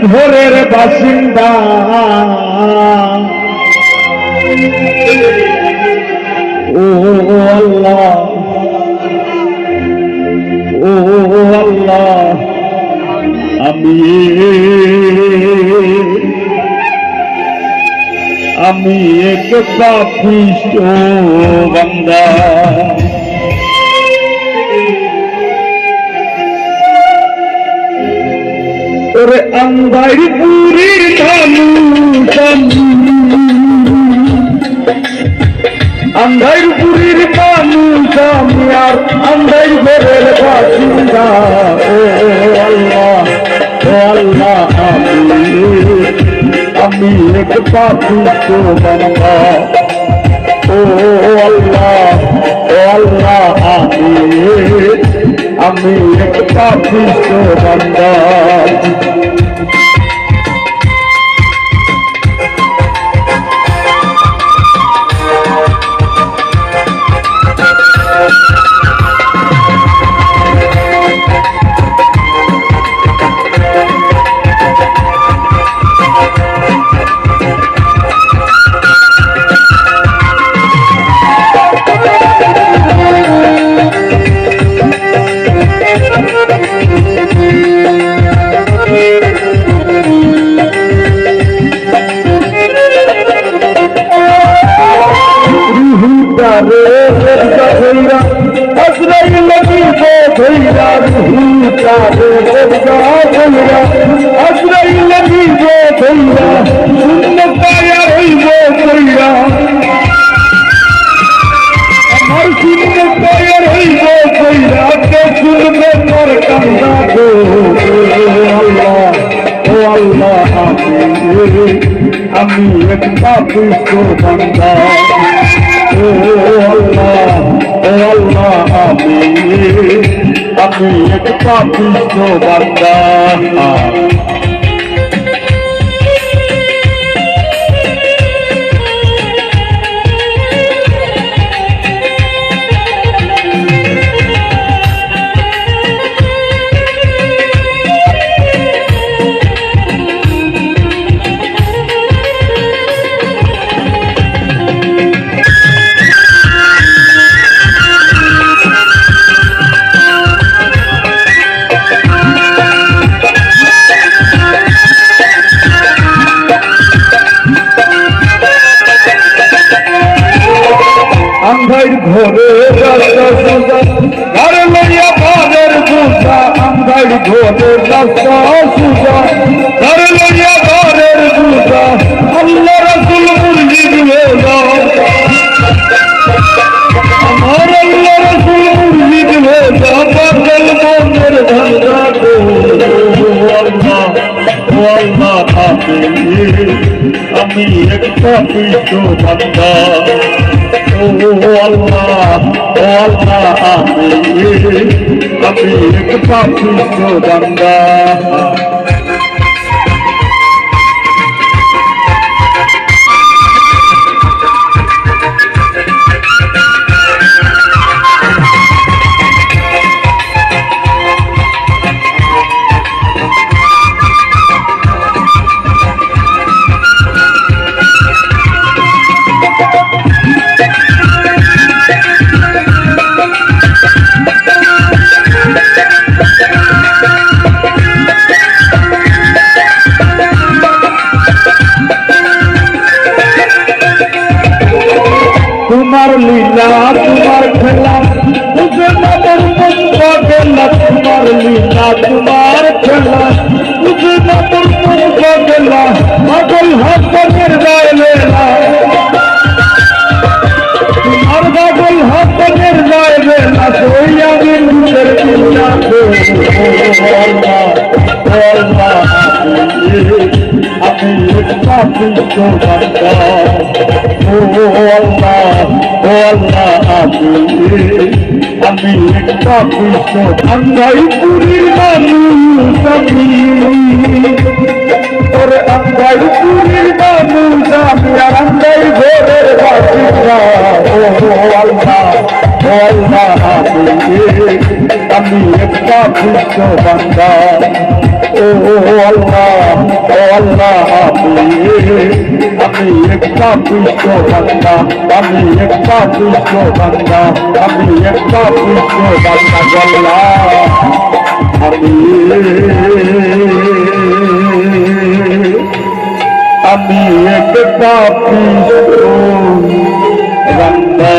ঘরের বাসিন্দা ও আল্লাহ ও আল্লাহ আমি এক পাপিষ্ঠ বান্দা ওরে আন্ধারপুরীর মানুষ আন্ধারপুরীর মানুষ আমি আর আন্ধার ঘরের বাসিন্দা ও আল্লাহ আমি এক পাপিষ্ঠ বান্দা ও আল্লাহ আমি এক পাপিষ্ঠ বান্দা আমি এক পাপিষ্ঠ বান্দা ও আল্লাহ আমি এক পাপিষ্ঠ বান্দা আন্ধার ঘরে রাস্তা সুজা ঘর লইয়া ঘরের বুঝা আন্ধার ঘরে রাস্তা সুজা ঘর লইয়া ঘরের বুঝা আল্লাহ রাসূল মুর্শিদ হলো আমার আল্লাহ রাসূল মুর্শিদ হলো পাগল মনের ধান্দা গো আল্লাহ আমি এক পাপিষ্ঠ বান্দা ও আল্লাহ আমি এক পাপিষ্ঠ বান্দা তোমার লীলা তোমার খেলা বুঝে না তোর পঙ্কা গেলা তোমার লীলা তোমার খেলা বুঝে না তোর পঙ্কা গেলা পাগল হাতের গায়েলা তোমার পাগল হাতের গায়েলা ওই আমি নিজের চিন্তা আমি এক পাপিষ্ঠ বান্দা ও আল্লাহ আমি এক পাপিষ্ঠ আন্ধারপুরীর মানুষ আমি ওরে আন্ধারপুরীর মানুষ আমি আর আন্ধার ঘরের বাসিন্দা ও আল্লাহ আমি এক পাপিষ্ঠ বান্দা ও আল্লাহ আমি একটা পুষ্প বান্দা, আমি একটা পুষ্প বান্দা, আমি একটা পুষ্প বান্দা গল্লা আমি একটা পুষ্প বান্দা।